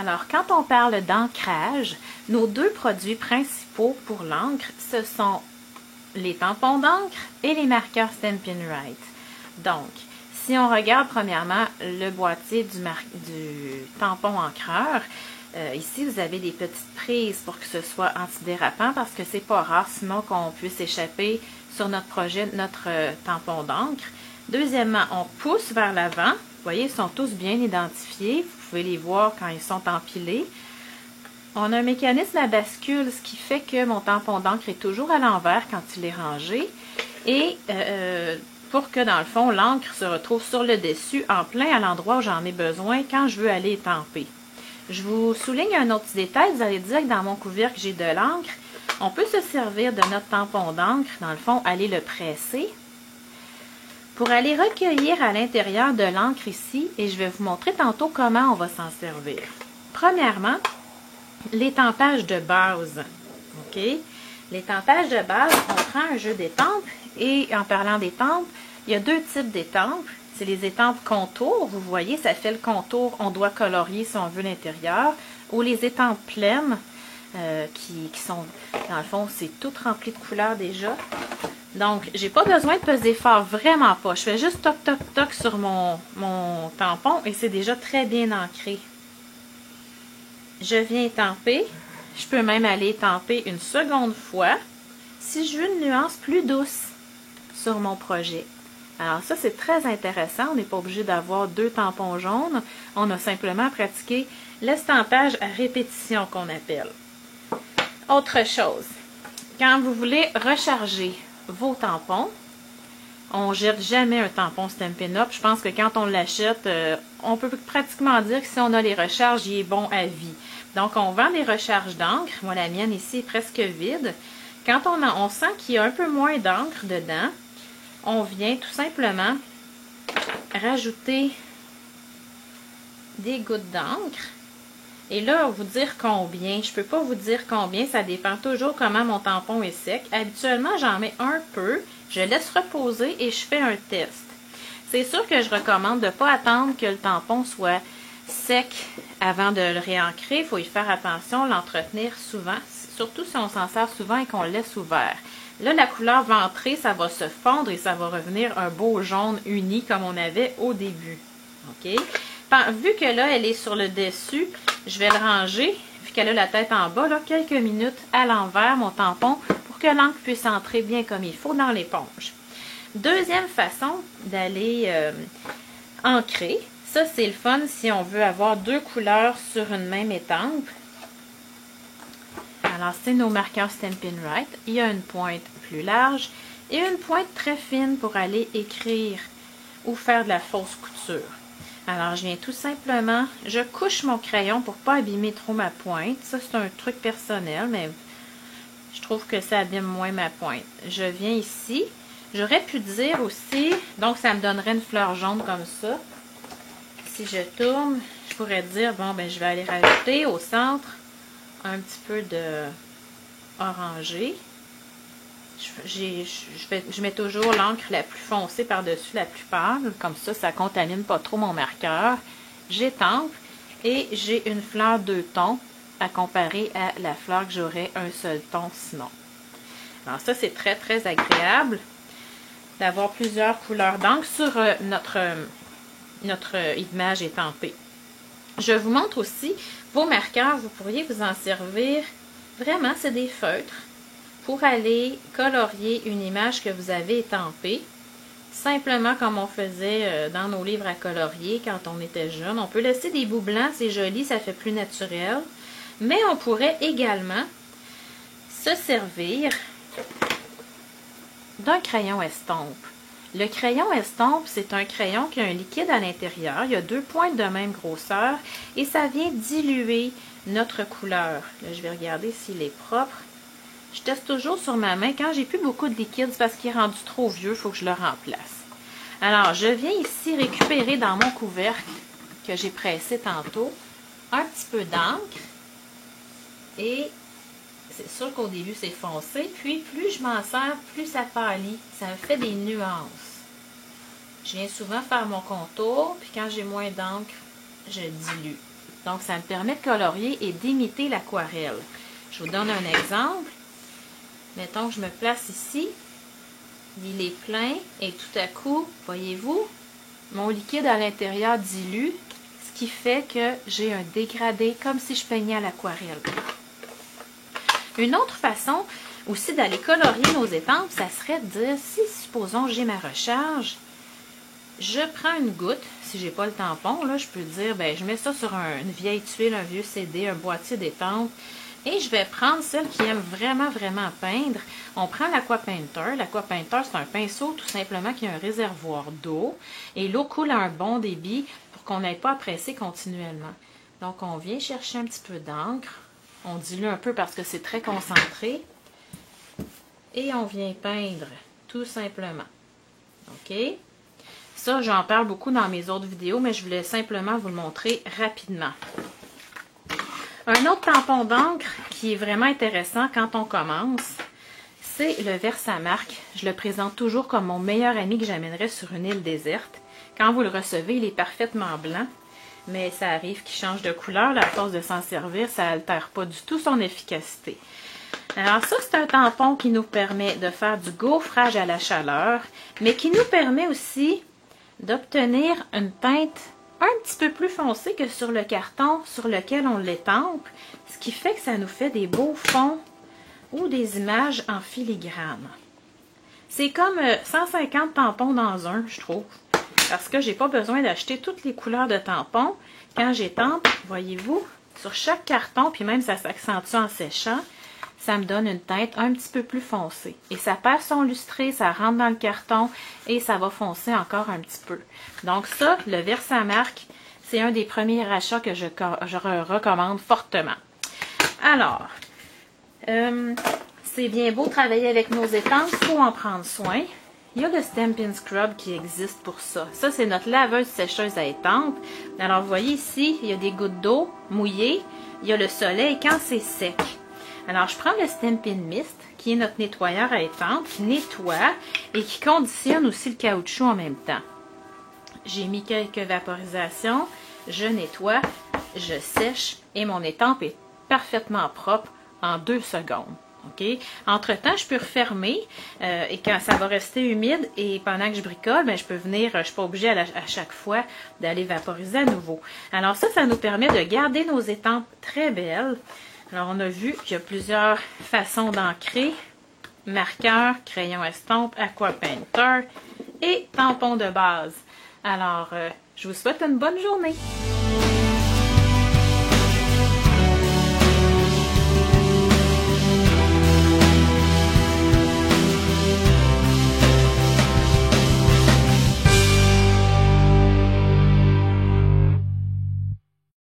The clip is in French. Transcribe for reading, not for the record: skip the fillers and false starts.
Alors, quand on parle d'ancrage, nos deux produits principaux pour l'encre, ce sont les tampons d'encre et les marqueurs Stampin' Right. Donc, si on regarde premièrement le boîtier du tampon encreur, ici vous avez des petites prises pour que ce soit antidérapant parce que c'est pas rare sinon qu'on puisse échapper sur notre projet, notre tampon d'encre. Deuxièmement, on pousse vers l'avant. Vous voyez, ils sont tous bien identifiés. Vous pouvez les voir quand ils sont empilés. On a un mécanisme à bascule, ce qui fait que mon tampon d'encre est toujours à l'envers quand il est rangé. Et pour que, dans le fond, l'encre se retrouve sur le dessus, en plein à l'endroit où j'en ai besoin quand je veux aller étamper. Je vous souligne un autre petit détail. Vous allez dire que dans mon couvercle, j'ai de l'encre. On peut se servir de notre tampon d'encre, dans le fond, aller le presser pour aller recueillir à l'intérieur de l'encre ici. Et je vais vous montrer tantôt comment on va s'en servir. Premièrement, l'étampage de base. OK? L'étampage de base, on prend un jeu d'étampes. Et en parlant d'étampes, il y a deux types d'étampes. C'est les étampes contours. Vous voyez, ça fait le contour. On doit colorier si on veut l'intérieur. Ou les étampes pleines, qui sont, dans le fond, c'est tout rempli de couleurs déjà. Donc, j'ai pas besoin de peser fort, vraiment pas. Je fais juste toc, toc, toc sur mon tampon et c'est déjà très bien ancré. Je viens étamper. Je peux même aller étamper une seconde fois si je veux une nuance plus douce sur mon projet. Alors ça, c'est très intéressant. On n'est pas obligé d'avoir deux tampons jaunes. On a simplement pratiqué l'estampage à répétition qu'on appelle. Autre chose, quand vous voulez recharger vos tampons, on ne jette jamais un tampon Stampin' Up. Je pense que quand on l'achète, on peut pratiquement dire que si on a les recharges, il est bon à vie. Donc, on vend des recharges d'encre. Moi, la mienne ici est presque vide. Quand on sent qu'il y a un peu moins d'encre dedans, on vient tout simplement rajouter des gouttes d'encre. Et là, vous dire combien, je ne peux pas vous dire combien, ça dépend toujours comment mon tampon est sec. Habituellement, j'en mets un peu, je laisse reposer et je fais un test. C'est sûr que je recommande de ne pas attendre que le tampon soit sec avant de le réancrer. Il faut y faire attention, l'entretenir souvent, surtout si on s'en sert souvent et qu'on le laisse ouvert. Là, la couleur va entrer, ça va se fondre et ça va revenir un beau jaune uni comme on avait au début. OK? Vu que là, elle est sur le dessus, je vais le ranger, vu qu'elle a la tête en bas, là, quelques minutes à l'envers, mon tampon, pour que l'encre puisse entrer bien comme il faut dans l'éponge. Deuxième façon d'aller ancrer, ça c'est le fun si on veut avoir deux couleurs sur une même étampe. Alors, c'est nos marqueurs Stampin' Right. Il y a une pointe plus large et une pointe très fine pour aller écrire ou faire de la fausse couture. Alors, je viens tout simplement, je couche mon crayon pour ne pas abîmer trop ma pointe. Ça, c'est un truc personnel, mais je trouve que ça abîme moins ma pointe. Je viens ici. J'aurais pu dire aussi, donc ça me donnerait une fleur jaune comme ça. Si je tourne, je pourrais dire, bon, ben je vais aller rajouter au centre un petit peu de orangé. Je mets toujours l'encre la plus foncée par-dessus la plus pâle. Comme ça, ça ne contamine pas trop mon marqueur. J'étampe et j'ai une fleur deux tons à comparer à la fleur que j'aurais un seul ton sinon. Alors ça, c'est très, très agréable d'avoir plusieurs couleurs d'encre sur notre image étampée. Je vous montre aussi vos marqueurs. Vous pourriez vous en servir. Vraiment, c'est des feutres pour aller colorier une image que vous avez étampée. Simplement comme on faisait dans nos livres à colorier quand on était jeune. On peut laisser des bouts blancs, c'est joli, ça fait plus naturel. Mais on pourrait également se servir d'un crayon estompe. Le crayon estompe, c'est un crayon qui a un liquide à l'intérieur. Il y a deux pointes de même grosseur et ça vient diluer notre couleur. Là, je vais regarder s'il est propre. Je teste toujours sur ma main. Quand j'ai plus beaucoup de liquide, c'est parce qu'il est rendu trop vieux, il faut que je le remplace. Alors, je viens ici récupérer dans mon couvercle que j'ai pressé tantôt un petit peu d'encre. Et c'est sûr qu'au début, c'est foncé. Puis, plus je m'en sers, plus ça pâlit. Ça me fait des nuances. Je viens souvent faire mon contour. Puis, quand j'ai moins d'encre, je dilue. Donc, ça me permet de colorier et d'imiter l'aquarelle. Je vous donne un exemple. Mettons que je me place ici. Il est plein et tout à coup, voyez-vous, mon liquide à l'intérieur dilue, ce qui fait que j'ai un dégradé comme si je peignais à l'aquarelle. Une autre façon aussi d'aller colorier nos étampes, ça serait de dire, si supposons j'ai ma recharge, je prends une goutte, si j'ai pas le tampon, là, je peux dire, ben, je mets ça sur une vieille tuile, un vieux CD, un boîtier d'étampes, et je vais prendre celle qui aime vraiment, vraiment peindre. On prend l'Aqua-Painter. L'Aqua-Painter, c'est un pinceau tout simplement qui a un réservoir d'eau, et l'eau coule à un bon débit pour qu'on n'ait pas à presser continuellement. Donc, on vient chercher un petit peu d'encre. On dilue un peu parce que c'est très concentré. Et on vient peindre, tout simplement. OK? Ça, j'en parle beaucoup dans mes autres vidéos, mais je voulais simplement vous le montrer rapidement. Un autre tampon d'encre qui est vraiment intéressant quand on commence, c'est le Versamark. Je le présente toujours comme mon meilleur ami que j'amènerais sur une île déserte. Quand vous le recevez, il est parfaitement blanc, mais ça arrive qu'il change de couleur. À force de s'en servir, ça n'altère pas du tout son efficacité. Alors ça, c'est un tampon qui nous permet de faire du gaufrage à la chaleur, mais qui nous permet aussi d'obtenir une teinte un petit peu plus foncée que sur le carton sur lequel on l'étampe, ce qui fait que ça nous fait des beaux fonds ou des images en filigrane. C'est comme 150 tampons dans un, je trouve, parce que j'ai pas besoin d'acheter toutes les couleurs de tampons. Quand j'étampe, voyez-vous, sur chaque carton, puis même ça s'accentue en séchant, ça me donne une teinte un petit peu plus foncée. Et ça perd son lustré, ça rentre dans le carton et ça va foncer encore un petit peu. Donc ça, le Versamark, c'est un des premiers achats que je recommande fortement. Alors, c'est bien beau travailler avec nos étampes, il faut en prendre soin. Il y a le Stampin' Scrub qui existe pour ça. Ça, c'est notre laveuse sécheuse à étampes. Alors, vous voyez ici, il y a des gouttes d'eau mouillées, il y a le soleil quand c'est sec. Alors, je prends le Stampin' Mist, qui est notre nettoyeur à étampes, qui nettoie et qui conditionne aussi le caoutchouc en même temps. J'ai mis quelques vaporisations, je nettoie, je sèche et mon étampe est parfaitement propre en 2 secondes. Okay? Entre-temps, je peux refermer et quand ça va rester humide et pendant que je bricole, ben, je peux venir, je ne suis pas obligée à chaque fois d'aller vaporiser à nouveau. Alors ça nous permet de garder nos étampes très belles. Alors, on a vu qu'il y a plusieurs façons d'encrer. Marqueur, crayon estompe, Aqua-Painter et tampon de base. Alors, je vous souhaite une bonne journée.